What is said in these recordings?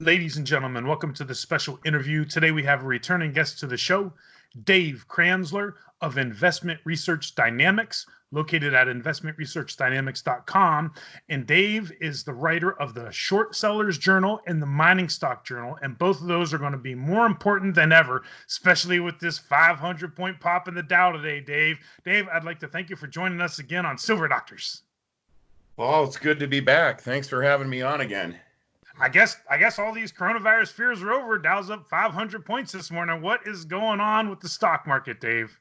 Ladies and gentlemen, welcome to this special interview. Today we have a returning guest to the show, Dave Kranzler of Investment Research Dynamics, located at investmentresearchdynamics.com. And Dave is the writer of the Short Sellers Journal and the Mining Stock Journal. And both of those are going to be more important than ever, especially with this 500-point pop in the Dow today, Dave. Dave, I'd like to thank you for joining us again on Silver Doctors. Well, it's good to be back. Thanks for having me on again. I guess all these coronavirus fears are over. Dow's up 500 points this morning. What is going on with the stock market, Dave?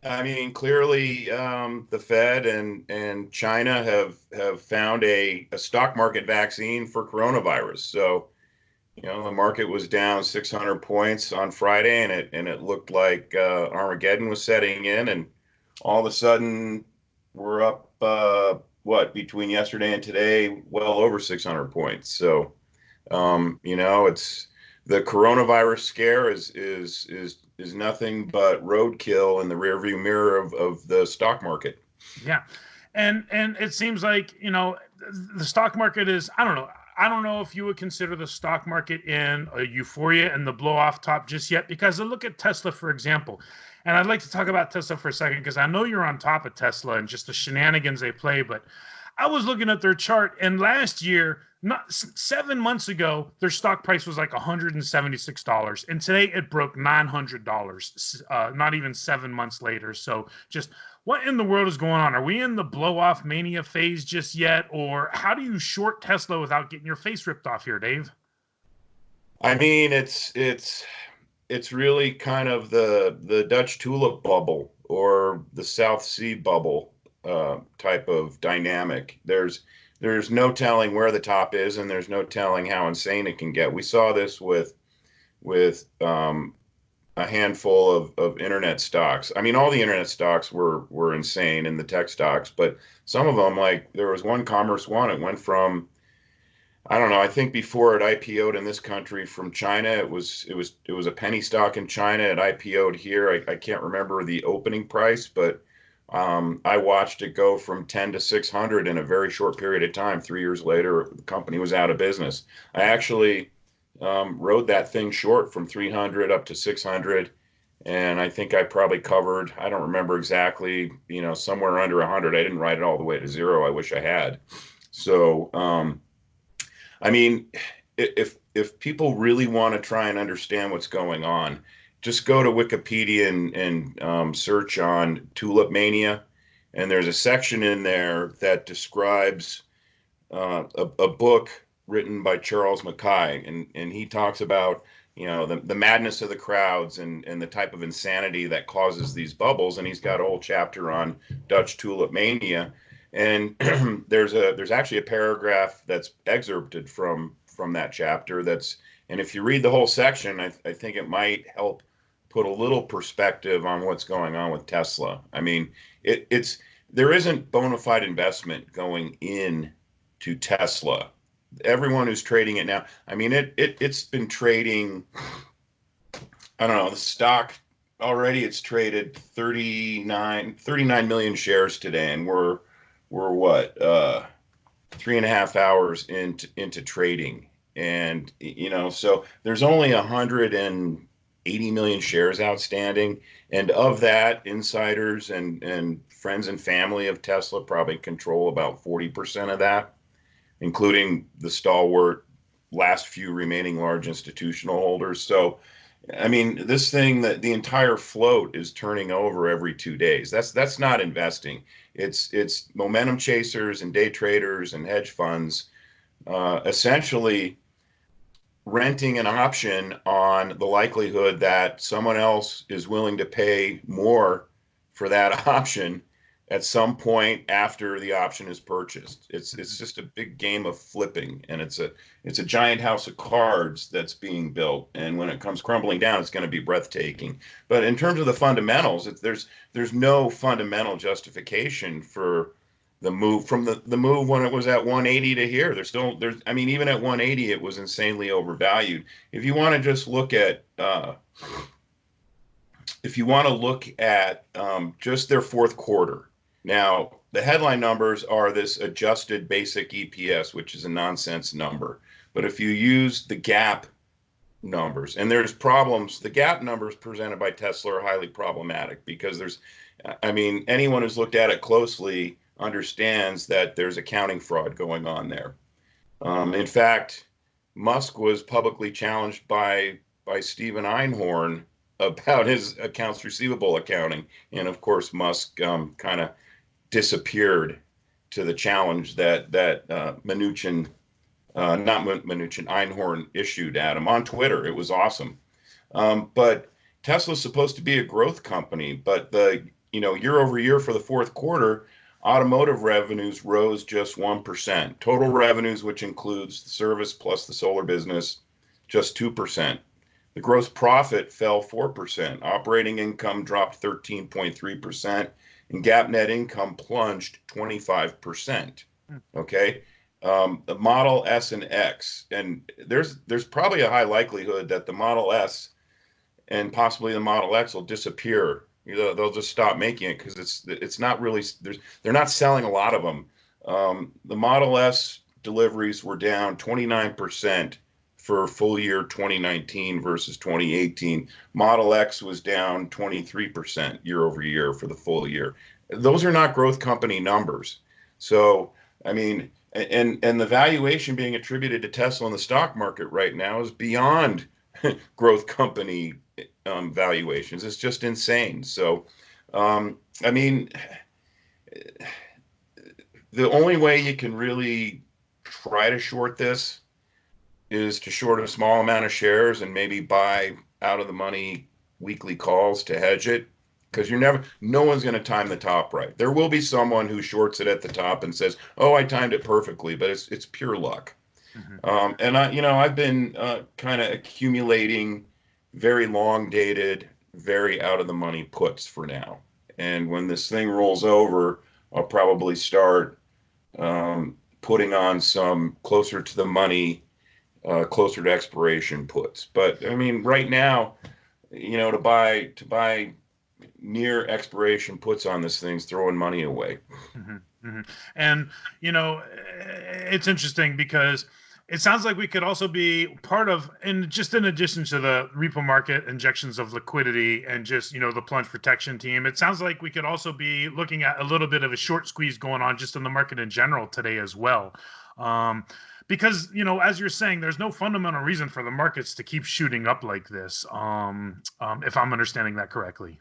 I mean, clearly, the Fed and China have found a stock market vaccine for coronavirus. So, the market was down 600 points on Friday, and it looked like Armageddon was setting in, and all of a sudden we're up between yesterday and today, well over 600 points. So, it's the coronavirus scare is nothing but roadkill in the rearview mirror of the stock market. Yeah, and it seems like the stock market is, I don't know if you would consider the stock market in a euphoria and the blow off top just yet, because I look at Tesla, for example, and I'd like to talk about Tesla for a second because I know you're on top of Tesla and just the shenanigans they play. But I was looking at their chart, and last year, not 7 months ago, their stock price was like $176, and today it broke $900. Not even 7 months later. So just what in the world is going on? Are we in the blow off mania phase just yet, or how do you short Tesla without getting your face ripped off here, Dave? I mean, it's really kind of the Dutch tulip bubble or the South Sea bubble type of dynamic. There's no telling where the top is, and there's no telling how insane it can get. We saw this with a handful of internet stocks. I mean, all the internet stocks were insane, in the tech stocks, but some of them, like there was one, Commerce One, it went from, I don't know, I think before it IPO'd in this country from China, it was a penny stock in China. It IPO'd here. I can't remember the opening price, but I watched it go from 10 to 600 in a very short period of time. 3 years later, the company was out of business. I actually rode that thing short from 300 up to 600, and I think I probably covered, I don't remember exactly, somewhere under 100. I didn't ride it all the way to zero. I wish I had. So, I mean, if people really want to try and understand what's going on, just go to Wikipedia and search on tulip mania, and there's a section in there that describes a book written by Charles Mackay, and he talks about the madness of the crowds and the type of insanity that causes these bubbles, and he's got a whole chapter on Dutch tulip mania. And there's actually a paragraph that's excerpted from that chapter. And if you read the whole section, I think it might help put a little perspective on what's going on with Tesla. I mean, there isn't bona fide investment going in to Tesla. Everyone who's trading it now, I mean, it's been trading, I don't know, the stock already, it's traded 39 million shares today, and we're what, 3.5 hours into trading. And, so there's only 180 million shares outstanding. And of that, insiders and friends and family of Tesla probably control about 40% of that, including the stalwart last few remaining large institutional holders. So, I mean, this thing, that the entire float is turning over every 2 days. That's not investing. It's momentum chasers and day traders and hedge funds essentially renting an option on the likelihood that someone else is willing to pay more for that option at some point after the option is purchased. It's just a big game of flipping, and it's a giant house of cards that's being built. And when it comes crumbling down, it's going to be breathtaking. But in terms of the fundamentals, there's no fundamental justification for the move from the move when it was at 180 to here. I mean, even at 180, it was insanely overvalued. If you want to just look at just their fourth quarter. Now, the headline numbers are this adjusted basic EPS, which is a nonsense number. But if you use the gap numbers, and there's problems, the gap numbers presented by Tesla are highly problematic because I mean, anyone who's looked at it closely understands that there's accounting fraud going on there. In fact, Musk was publicly challenged by Stephen Einhorn about his accounts receivable accounting, and of course Musk kind of disappeared to the challenge that Mnuchin, not Mnuchin, Einhorn issued at him on Twitter. It was awesome. But Tesla's supposed to be a growth company, but the year over year for the fourth quarter, automotive revenues rose just 1%. Total revenues, which includes the service plus the solar business, just 2%. The gross profit fell 4%. Operating income dropped 13.3%, and GAAP net income plunged 25%. Okay. The Model S and X, and there's probably a high likelihood that the Model S and possibly the Model X will disappear. They'll just stop making it because it's not really, they're not selling a lot of them. The Model S deliveries were down 29% for full year 2019 versus 2018. Model X was down 23% year over year for the full year. Those are not growth company numbers. So, I mean, and the valuation being attributed to Tesla in the stock market right now is beyond growth company valuations. It's just insane. So, I mean, the only way you can really try to short this is to short a small amount of shares and maybe buy out of the money weekly calls to hedge it, because no one's going to time the top right. There will be someone who shorts it at the top and says, "Oh, I timed it perfectly," but it's pure luck. Mm-hmm. And I've been kind of accumulating very long dated, very out of the money puts for now. And when this thing rolls over, I'll probably start putting on some closer to the money, closer to expiration puts. But I mean, right now, to buy near expiration puts on this thing's throwing money away. Mm-hmm. Mm-hmm. And it's interesting because it sounds like we could also be part of, and just in addition to the repo market injections of liquidity and just, the plunge protection team, it sounds like we could also be looking at a little bit of a short squeeze going on just in the market in general today as well. Because, as you're saying, there's no fundamental reason for the markets to keep shooting up like this, if I'm understanding that correctly.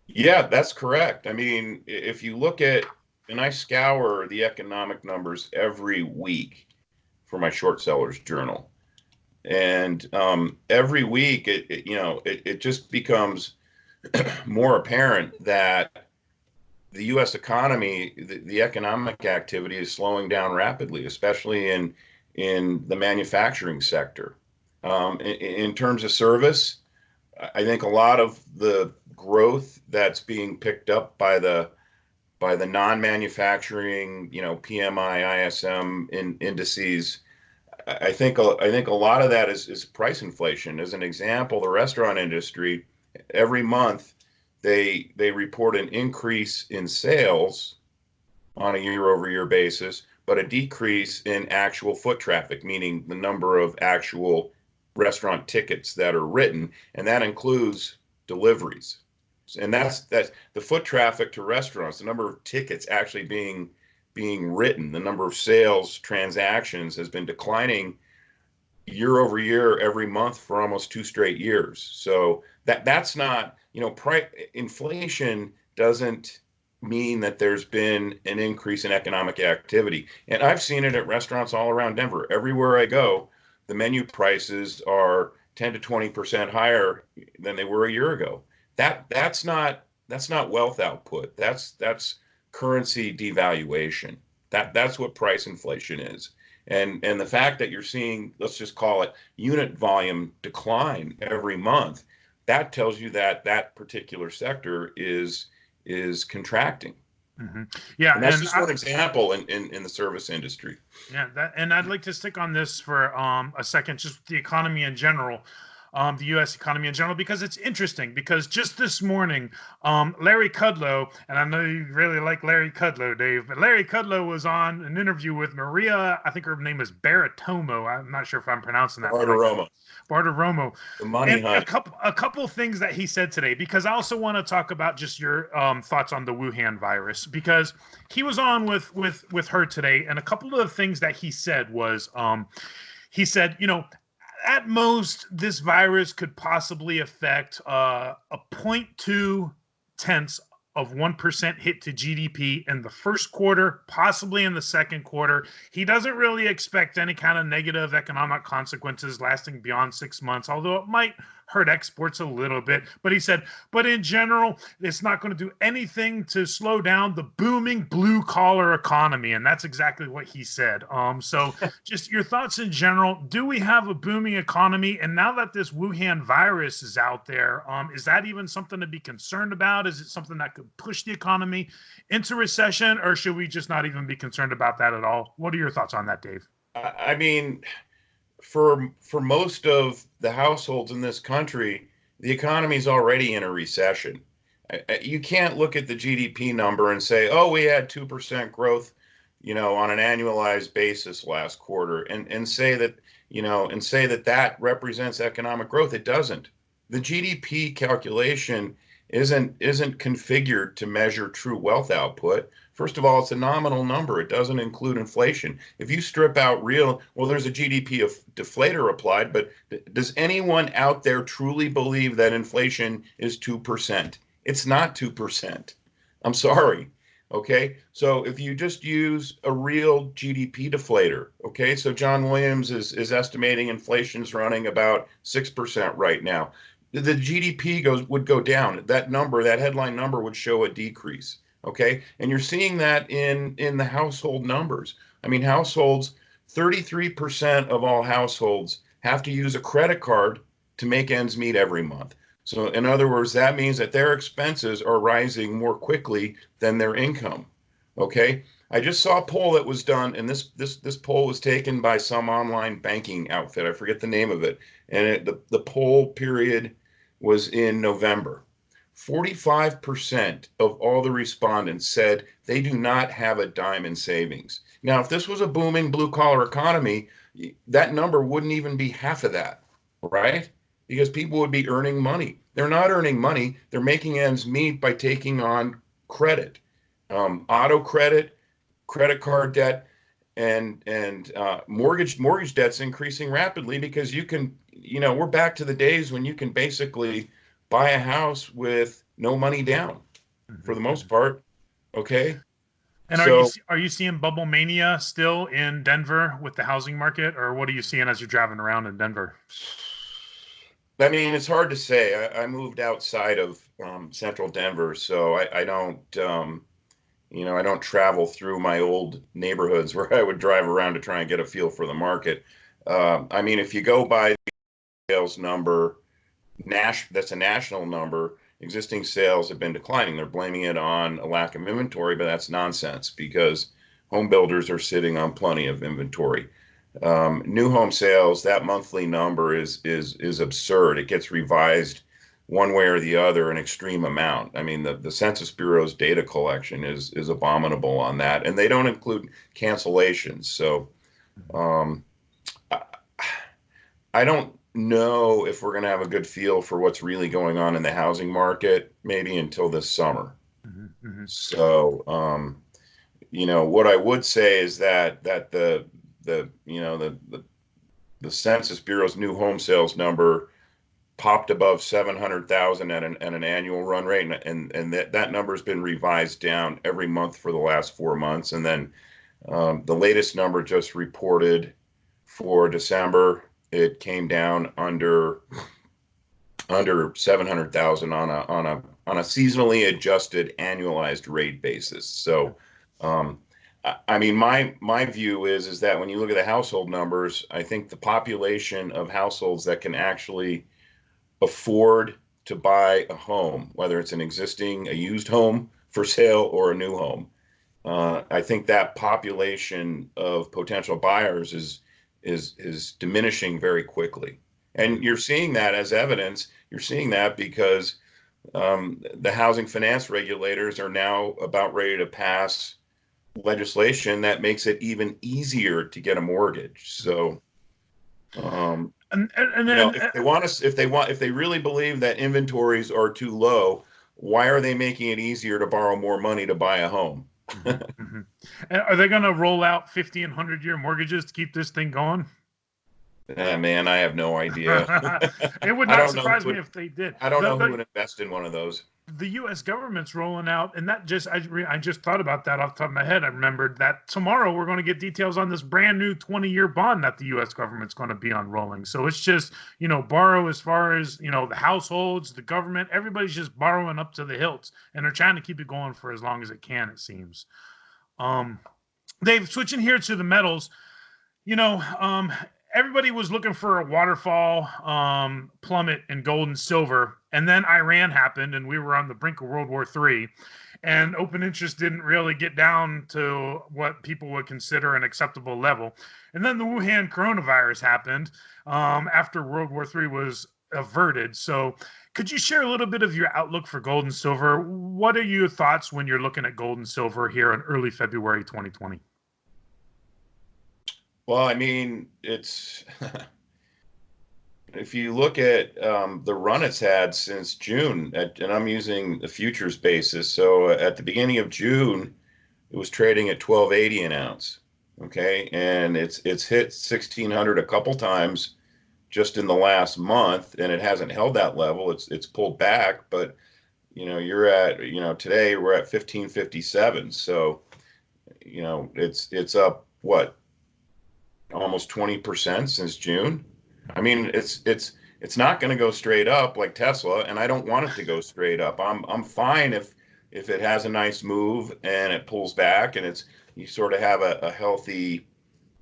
Yeah, that's correct. I mean, if you look at, and I scour the economic numbers every week for my short sellers journal, and every week it just becomes more apparent that the U.S. economy, the economic activity is slowing down rapidly, especially in the manufacturing sector. In terms of service, I think a lot of the growth that's being picked up by the non-manufacturing, PMI, ISM indices, I think a lot of that is price inflation. As an example, the restaurant industry, every month they report an increase in sales on a year-over-year basis, but a decrease in actual foot traffic, meaning the number of actual restaurant tickets that are written, and that includes deliveries. And that's the foot traffic to restaurants, the number of tickets actually being written, the number of sales transactions has been declining year over year every month for almost 2 straight years. So that's not, inflation doesn't mean that there's been an increase in economic activity. And I've seen it at restaurants all around Denver. Everywhere I go, the menu prices are 10 to 20% higher than they were a year ago. That's not wealth output. That's currency devaluation. That's what price inflation is. And the fact that you're seeing, let's just call it, unit volume decline every month, that tells you that particular sector is contracting. Mm-hmm. Yeah, and that's just one example in the service industry. Yeah, and I'd like to stick on this for a second, just the economy in general. the U.S. economy in general, because it's interesting. Because just this morning, Larry Kudlow, and I know you really like Larry Kudlow, Dave, but Larry Kudlow was on an interview with Maria. I think her name is Baratomo. I'm not sure if I'm pronouncing that right. Bartiromo, Bartiromo, the money and a hunt. couple things that he said today, because I also want to talk about just your thoughts on the Wuhan virus, because he was on with her today, and a couple of the things that he said was he said, at most this virus could possibly affect a 0.2 tenths of 1% hit to GDP in the first quarter, possibly in the second quarter. He doesn't really expect any kind of negative economic consequences lasting beyond 6 months, although it might hurt exports a little bit. But he said, but in general, it's not going to do anything to slow down the booming blue collar economy. And that's exactly what he said. So just your thoughts in general. Do we have a booming economy? And now that this Wuhan virus is out there, is that even something to be concerned about? Is it something that could push the economy into recession, or should we just not even be concerned about that at all? What are your thoughts on that, Dave? I mean, for most of the households in this country, the economy is already in a recession. You can't look at the GDP number and say, "Oh, we had 2% growth, on an annualized basis last quarter," and say that that represents economic growth. It doesn't. The GDP calculation isn't configured to measure true wealth output. First of all, it's a nominal number. It doesn't include inflation. If you strip out there's a GDP deflator applied, but does anyone out there truly believe that inflation is 2%? It's not 2%. I'm sorry. Okay, so if you just use a real GDP deflator, okay, so John Williams is estimating inflation's running about 6% right now. The GDP would go down. That headline number would show a decrease. Okay, and you're seeing that in the household numbers. I mean, 33% of all households have to use a credit card to make ends meet every month. So in other words, that means that their expenses are rising more quickly than their income. Okay, I just saw a poll that was done, and this poll was taken by some online banking outfit. I forget the name of it, and the poll period was in November. 45% of all the respondents said they do not have a dime in savings. Now, if this was a booming blue collar economy, that number wouldn't even be half of that, right? Because people would be earning money. They're not earning money. They're making ends meet by taking on credit, auto credit, credit card debt, and mortgage debt's increasing rapidly because we're back to the days when you can basically buy a house with no money down for the most part. Okay. And are you seeing bubble mania still in Denver with the housing market, or what are you seeing as you're driving around in Denver? I mean, it's hard to say. I moved outside of central Denver, so I don't I don't travel through my old neighborhoods where I would drive around to try and get a feel for the market. I mean, if you go by the sales number, that's a national number. Existing sales have been declining. They're blaming it on a lack of inventory, but that's nonsense because home builders are sitting on plenty of inventory. New home sales, that monthly number is absurd. It gets revised one way or the other, an extreme amount. I mean, the Census Bureau's data collection is abominable on that, and they don't include cancellations. So I don't know if we're going to have a good feel for what's really going on in the housing market maybe until this summer. Mm-hmm, mm-hmm. So what I would say is that the Census Bureau's new home sales number popped above 700,000 at an annual run rate, and that number has been revised down every month for the last 4 months. And then the latest number just reported for December, it came down under 700,000 on a seasonally adjusted annualized rate basis. So I mean, my view is that when you look at the household numbers, I think the population of households that can actually afford to buy a home, whether it's a used home for sale or a new home, I think that population of potential buyers is diminishing very quickly. And you're seeing that as evidence. You're seeing that because the housing finance regulators are now about ready to pass legislation that makes it even easier to get a mortgage. So, And you know, then if they really believe that inventories are too low, why are they making it easier to borrow more money to buy a home? mhm, mhm. And are they going to roll out 50 and 100-year mortgages to keep this thing going? Man, I have no idea. It would I not don't know surprise who me would, if they did. I don't The know who the would invest in one of those. the U.S. government's rolling out, and that just I just thought about that off the top of my head. I remembered that tomorrow we're going to get details on this brand new 20-year bond that the U.S. government's going to be unrolling. So it's just borrow as far as the households, the government, everybody's just borrowing up to the hilts, and they're trying to keep it going for as long as it can. It seems. Um, Dave, switching here to the metals, you know, um, everybody was looking for a waterfall plummet in gold and silver, and then Iran happened, and we were on the brink of World War III, and open interest didn't really get down to what people would consider an acceptable level. And then the Wuhan coronavirus happened after World War III was averted. So, could you share a little bit of your outlook for gold and silver? What are your thoughts when you're looking at gold and silver here in early February 2020? Well, I mean, it's if you look at the run it's had since June, and I'm using the futures basis. So at the beginning of June, it was trading at 1280 an ounce. Okay, and it's hit 1600 a couple times just in the last month, and it hasn't held that level. It's pulled back, but you're at today we're at 1557. So it's up what, almost 20% since June. I mean, it's not going to go straight up like Tesla, and I don't want it to go straight up. I'm fine if it has a nice move and it pulls back and you sort of have a healthy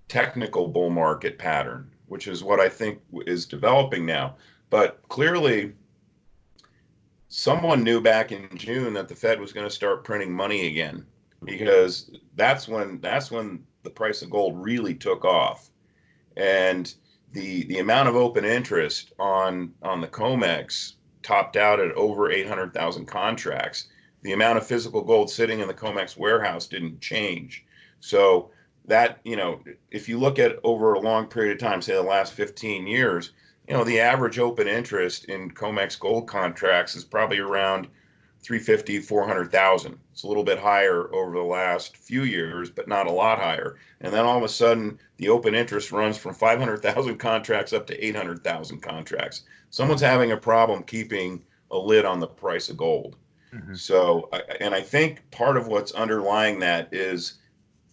technical bull market pattern, which is what I think is developing now. But clearly, someone knew back in June that the Fed was going to start printing money again, because that's when the price of gold really took off. And the amount of open interest on the COMEX topped out at over 800,000 contracts. The amount of physical gold sitting in the COMEX warehouse didn't change. So that, if you look at over a long period of time, say the last 15 years, the average open interest in COMEX gold contracts is probably around 350, 400,000. It's a little bit higher over the last few years, but not a lot higher. And then all of a sudden, the open interest runs from 500,000 contracts up to 800,000 contracts. Someone's having a problem keeping a lid on the price of gold. Mm-hmm. So, and I think part of what's underlying that is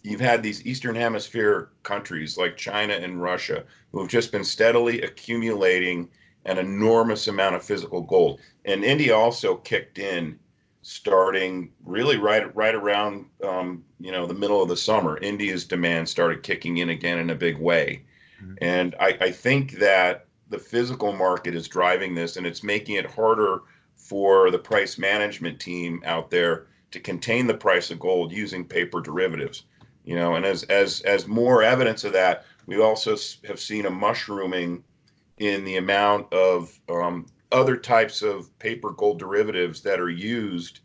you've had these Eastern Hemisphere countries like China and Russia who have just been steadily accumulating an enormous amount of physical gold. And India also kicked in starting really right around the middle of the summer. India's demand started kicking in again in a big way. Mm-hmm. And I think that the physical market is driving this, and it's making it harder for the price management team out there to contain the price of gold using paper derivatives. And as more evidence of that, we also have seen a mushrooming in the amount of other types of paper gold derivatives that are used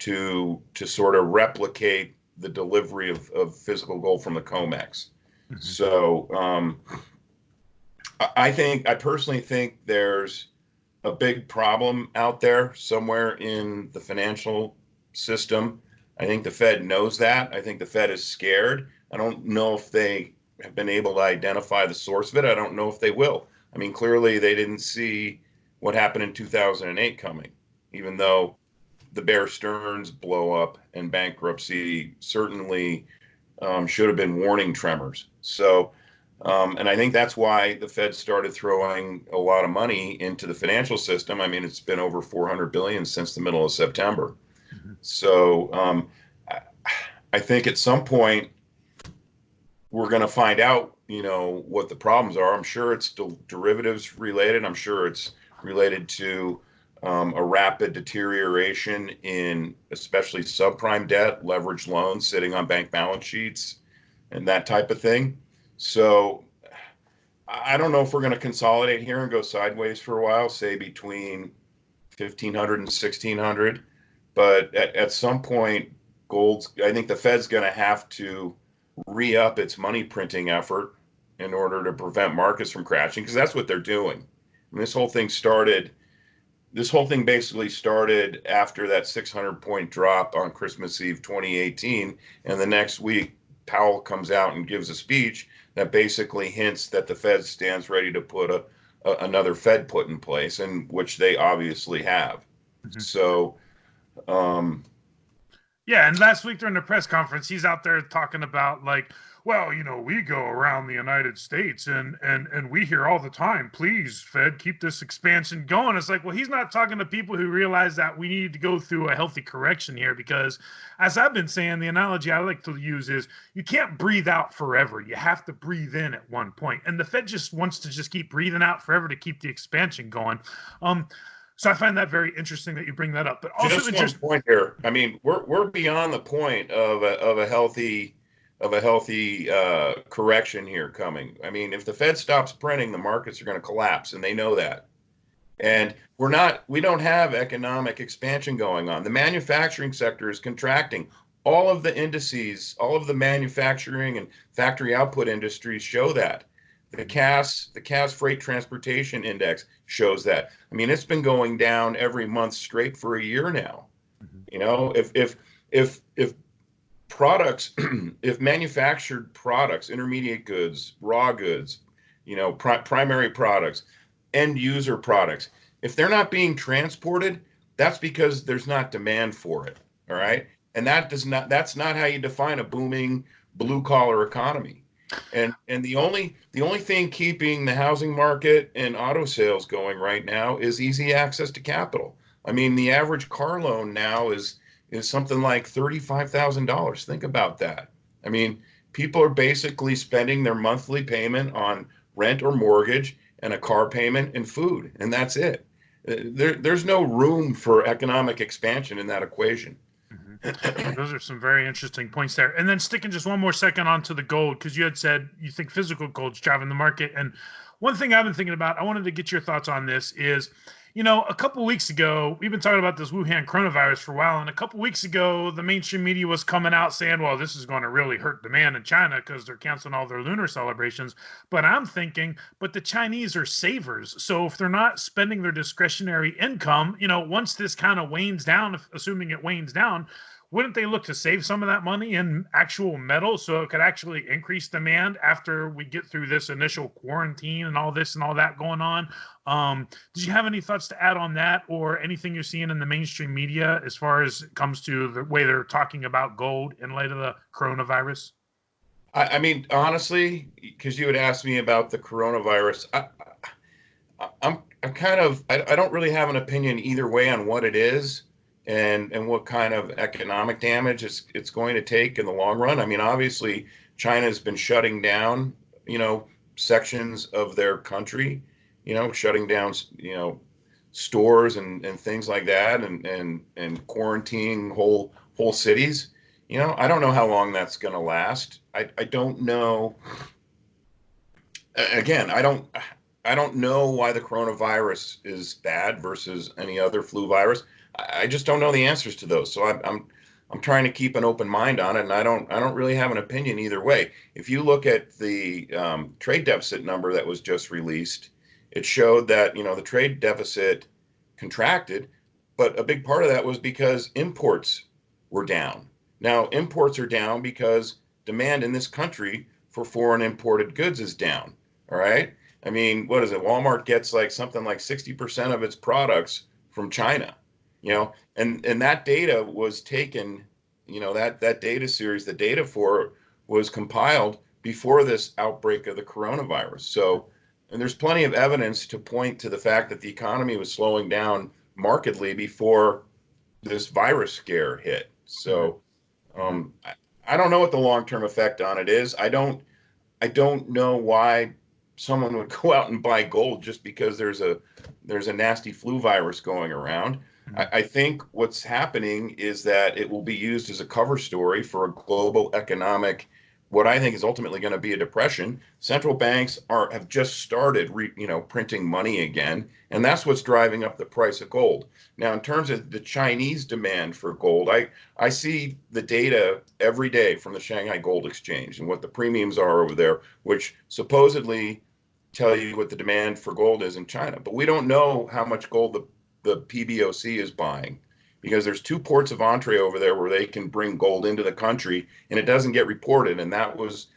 to sort of replicate the delivery of physical gold from the COMEX. Mm-hmm. So I personally think there's a big problem out there somewhere in the financial system. I think the Fed knows that. I think the Fed is scared. I don't know if they have been able to identify the source of it. I don't know if they will. I mean, clearly they didn't see what happened in 2008 coming, even though the Bear Stearns blow up and bankruptcy certainly should have been warning tremors. So, and I think that's why the Fed started throwing a lot of money into the financial system. I mean, it's been over 400 billion since the middle of September. Mm-hmm. So I think at some point we're going to find out, what the problems are. I'm sure it's derivatives related. I'm sure it's related to a rapid deterioration in especially subprime debt, leveraged loans sitting on bank balance sheets, and that type of thing. So I don't know if we're going to consolidate here and go sideways for a while, say between 1500 and 1600. But at some point, gold's, I think the Fed's going to have to re-up its money printing effort in order to prevent markets from crashing, because that's what they're doing. And this whole thing basically started after that 600-point drop on Christmas Eve 2018. And the next week, Powell comes out and gives a speech that basically hints that the Fed stands ready to put another Fed put in place, and which they obviously have. Mhm. So, um, Yeah, and last week during the press conference, he's out there talking about like, well, we go around the United States and we hear all the time, please, Fed, keep this expansion going. It's like, well, he's not talking to people who realize that we need to go through a healthy correction here because, as I've been saying, the analogy I like to use is you can't breathe out forever. You have to breathe in at one point, and the Fed just wants to just keep breathing out forever to keep the expansion going. Um, so I find that very interesting that you bring that up, but also just one interesting. point here. I mean, we're beyond the point of a healthy correction here coming. I mean, if the Fed stops printing, the markets are going to collapse, and they know that. And we don't have economic expansion going on. The manufacturing sector is contracting. All of the indices, all of the manufacturing and factory output industries show that. The Cass Freight Transportation Index shows that. I mean, it's been going down every month straight for a year now. Mhm. You know, if products, if manufactured products, intermediate goods, raw goods, primary products, end user products, if they're not being transported, that's because there's not demand for it. All right. And that's not how you define a booming blue collar economy. And the only thing keeping the housing market and auto sales going right now is easy access to capital. I mean, the average car loan now is something like $35,000. Think about that. I mean, people are basically spending their monthly payment on rent or mortgage and a car payment and food, and that's it. There's no room for economic expansion in that equation. Mhm. Those are some very interesting points there. And then sticking just one more second onto the gold, because you had said you think physical gold's driving the market. And one thing I've been thinking about, I wanted to get your thoughts on this is, a couple weeks ago, we've been talking about this Wuhan coronavirus for a while. And a couple weeks ago, the mainstream media was coming out saying, well, this is going to really hurt demand in China because they're canceling all their lunar celebrations. But I'm thinking, but the Chinese are savers. So if they're not spending their discretionary income, once this kind of wanes down, assuming it wanes down, wouldn't they look to save some of that money in actual metal so it could actually increase demand after we get through this initial quarantine and all this and all that going on? Did you have any thoughts to add on that or anything you're seeing in the mainstream media as far as it comes to the way they're talking about gold in light of the coronavirus? I mean, honestly, because you had asked me about the coronavirus, I'm kind of I don't really have an opinion either way on what it is and what kind of economic damage it's going to take in the long run. I mean, obviously, China's been shutting down, sections of their country, shutting down, stores and things like that, and quarantining whole cities. I don't know how long that's going to last. I don't know. Again, I don't know why the coronavirus is bad versus any other flu virus. I just don't know the answers to those. So I'm trying to keep an open mind on it, and I don't really have an opinion either way. If you look at the trade deficit number that was just released, it showed that the trade deficit contracted, but a big part of that was because imports were down. Now imports are down because demand in this country for foreign imported goods is down. All right. I mean, what is it? Walmart gets like something like 60% of its products from China, and that data was taken, that data series, the data for it was compiled before this outbreak of the coronavirus. So, and there's plenty of evidence to point to the fact that the economy was slowing down markedly before this virus scare hit. Mm-hmm. So, I don't know what the long-term effect on it is. I don't know why someone would go out and buy gold just because there's a nasty flu virus going around. Mm-hmm. I think what's happening is that it will be used as a cover story for a global economic what I think is ultimately going to be a depression. Central banks have just started printing money again, and that's what's driving up the price of gold. Now, in terms of the Chinese demand for gold, I see the data every day from the Shanghai Gold Exchange and what the premiums are over there, which supposedly tell you what the demand for gold is in China. But we don't know how much gold the PBOC is buying, because there's two ports of entry over there where they can bring gold into the country, and it doesn't get reported. And that was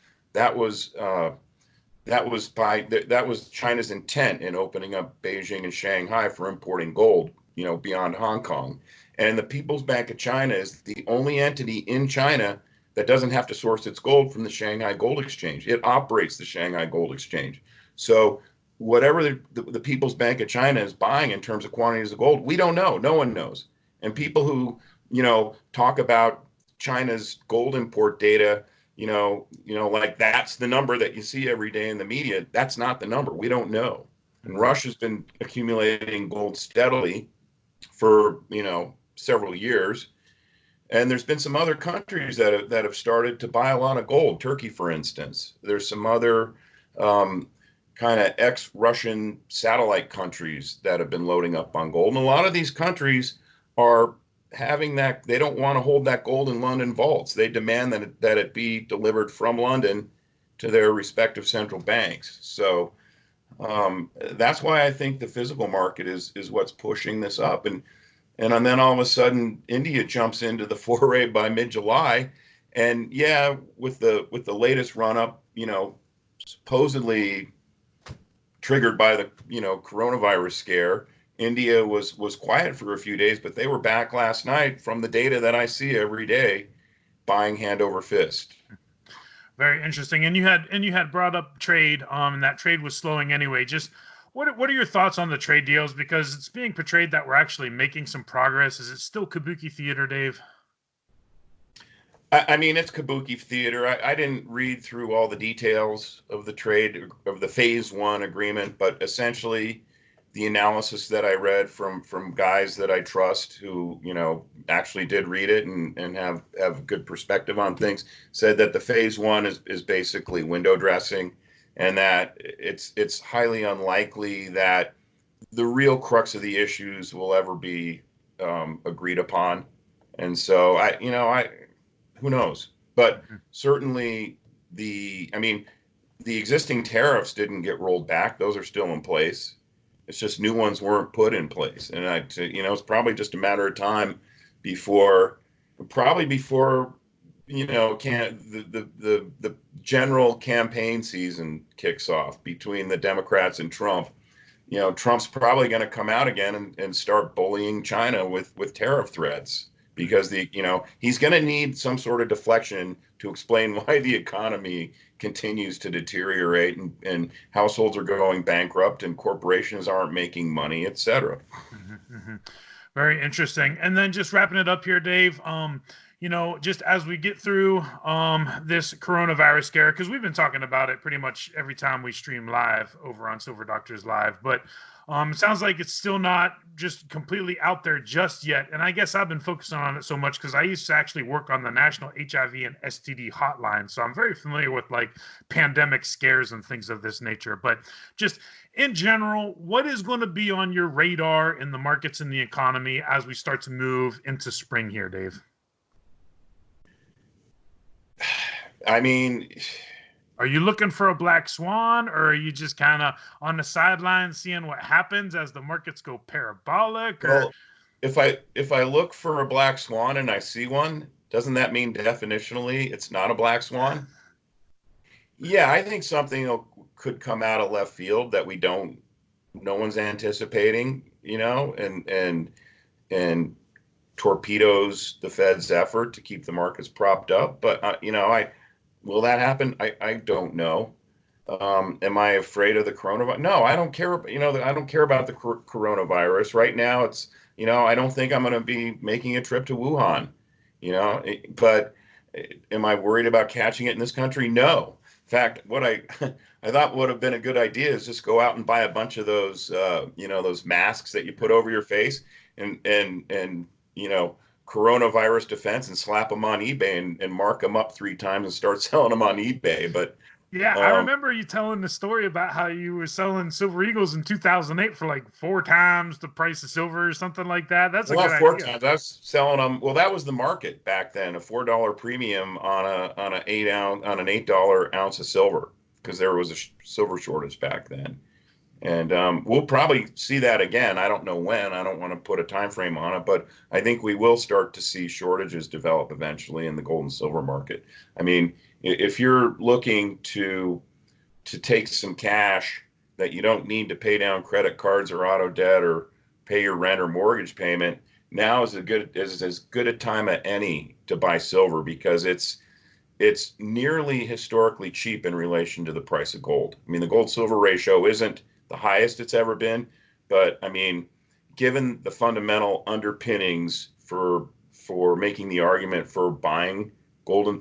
China's intent in opening up Beijing and Shanghai for importing gold, beyond Hong Kong. And the People's Bank of China is the only entity in China that doesn't have to source its gold from the Shanghai Gold Exchange. It operates the Shanghai Gold Exchange. So whatever the People's Bank of China is buying in terms of quantities of gold, we don't know. No one knows. And people who, talk about China's gold import data, like that's the number that you see every day in the media. That's not the number. We don't know. And Russia's been accumulating gold steadily for, several years. And there's been some other countries that have started to buy a lot of gold. Turkey, for instance. There's some other kind of ex-Russian satellite countries that have been loading up on gold. And a lot of these countries are having that, they don't want to hold that gold in London vaults. They demand that it be delivered from London to their respective central banks. So that's why I think the physical market is what's pushing this up. And then all of a sudden, India jumps into the foray by mid-July. And yeah, with the latest run up, supposedly triggered by the coronavirus scare, India was quiet for a few days, but they were back last night from the data that I see every day, buying hand over fist. Very interesting. And you had brought up trade, and that trade was slowing anyway. Just what are your thoughts on the trade deals? Because it's being portrayed that we're actually making some progress. Is it still kabuki theater, Dave? I mean, it's kabuki theater. I didn't read through all the details of the trade of the phase one agreement, but essentially the analysis that I read from guys that I trust who, actually did read it and have good perspective on things, said that the phase one is basically window dressing, and that it's highly unlikely that the real crux of the issues will ever be agreed upon. And so who knows? But certainly the existing tariffs didn't get rolled back. Those are still in place. It's just new ones weren't put in place. And it's probably just a matter of time before the general campaign season kicks off between the Democrats and Trump. Trump's probably going to come out again and start bullying China with tariff threats, because he's going to need some sort of deflection to explain why the economy continues to deteriorate and households are going bankrupt and corporations aren't making money, et cetera. Very interesting. And then just wrapping it up here, Dave, just as we get through this coronavirus scare, because we've been talking about it pretty much every time we stream live over on Silver Doctors Live, but it sounds like it's still not just completely out there just yet. And I guess I've been focusing on it so much because I used to actually work on the National HIV and STD hotline. So I'm very familiar with like pandemic scares and things of this nature. But just in general, what is going to be on your radar in the markets and the economy as we start to move into spring here, Dave? I mean, are you looking for a black swan, or are you just kind of on the sidelines seeing what happens as the markets go parabolic? Well, if I look for a black swan and I see one, doesn't that mean definitionally it's not a black swan? Yeah, I think something could come out of left field that no one's anticipating, and torpedoes the Fed's effort to keep the markets propped up. But will that happen? I don't know. Am I afraid of the coronavirus? No, I don't care. I don't care about the coronavirus right now. It's, I don't think I'm going to be making a trip to Wuhan, but am I worried about catching it in this country? No. In fact, what I thought would have been a good idea is just go out and buy a bunch of those, those masks that you put over your face and coronavirus defense and slap them on eBay and mark them up 3 times and start selling them on eBay. But Yeah, I um, remember you telling the story about how you were selling Silver Eagles in 2008 for like 4 times the price of silver or something like that. That's a well, good not four idea. times. I was selling them. Well, that was the market back then, a $4 premium on a 8 ounce on an $8 ounce of silver because there was a silver shortage back then. And we'll probably see that again. I don't know when. I don't want to put a time frame on it, but I think we will start to see shortages develop eventually in the gold and silver market. I mean, if you're looking to take some cash that you don't need to pay down credit cards or auto debt or pay your rent or mortgage payment, now is as good a time as any to buy silver because it's nearly historically cheap in relation to the price of gold. I mean, the gold silver ratio isn't the highest it's ever been, but I mean, given the fundamental underpinnings for making the argument for buying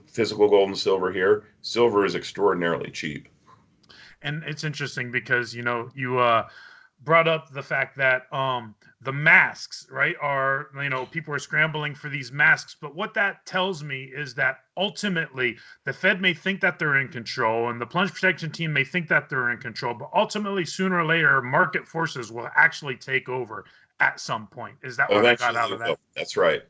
physical gold and silver here, silver is extraordinarily cheap. And it's interesting because you brought up the fact that the masks, right, are, people are scrambling for these masks, but what that tells me is that ultimately the Fed may think that they're in control and the plunge protection team may think that they're in control, but ultimately sooner or later market forces will actually take over at some point. Is that what I got Eventually out it of that? will. That's right.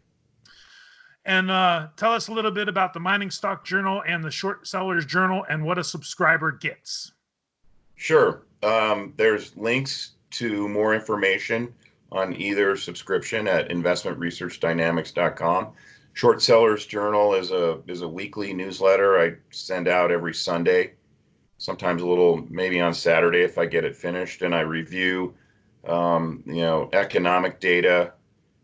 And tell us a little bit about the Mining Stock Journal and the Short Sellers Journal and what a subscriber gets. Sure. There's links to more information on either subscription at investmentresearchdynamics.com. Short Sellers Journal is a weekly newsletter I send out every Sunday, sometimes a little maybe on Saturday if I get it finished, and I review economic data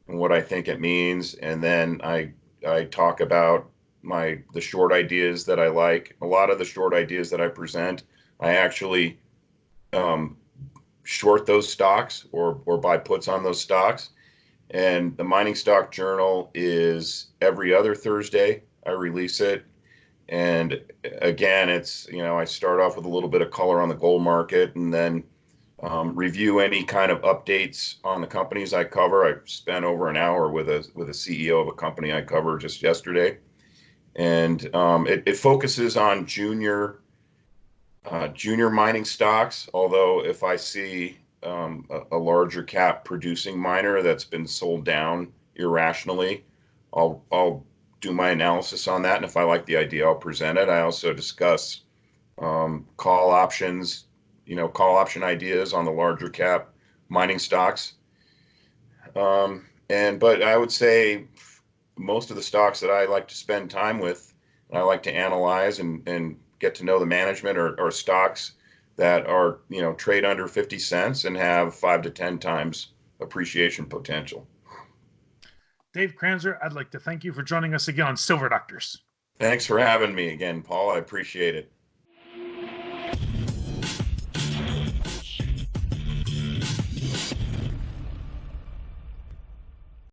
and what I think it means, and then I talk about the short ideas that I like. A lot of the short ideas that I present, I actually um, short those stocks or buy puts on those stocks. And the Mining Stock Journal is every other Thursday. I release it. And again, I start off with a little bit of color on the gold market and then review any kind of updates on the companies I cover. I spent over an hour with a CEO of a company I cover just yesterday. And it focuses on junior mining stocks. Although if I see a larger cap producing miner that's been sold down irrationally, I'll do my analysis on that, and if I like the idea, I'll present it. I also discuss call options, call option ideas on the larger cap mining stocks. But I would say most of the stocks that I like to spend time with, and I like to analyze and get to know the management or stocks that are, trade under 50 cents and have 5 to 10 times appreciation potential. Dave Kranzler, I'd like to thank you for joining us again on Silver Doctors. Thanks for having me again, Paul. I appreciate it.